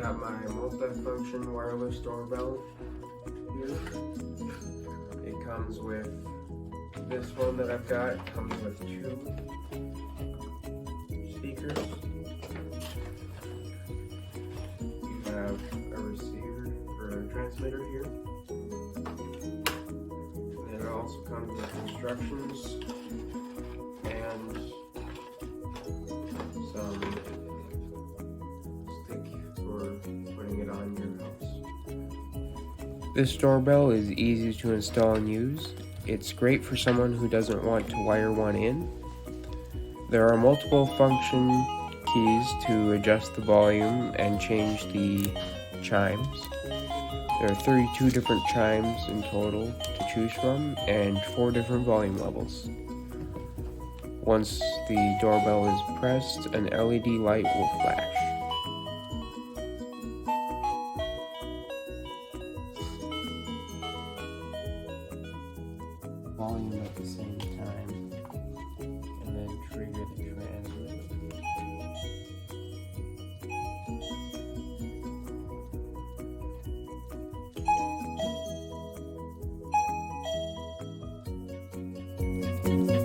got my multi-function wireless doorbell here. It comes with this one that I've got. It comes with 2 speakers. You have a receiver or a transmitter here. And it also comes with instructions and some stick for putting it on your house. This doorbell is easy to install and use. It's great for someone who doesn't want to wire one in. There are multiple function keys to adjust the volume and change the chimes. There are 32 different chimes in total to choose from and 4 different volume levels. Once the doorbell is pressed, an LED light will flash. Volume at the same time, and then trigger the transmitter.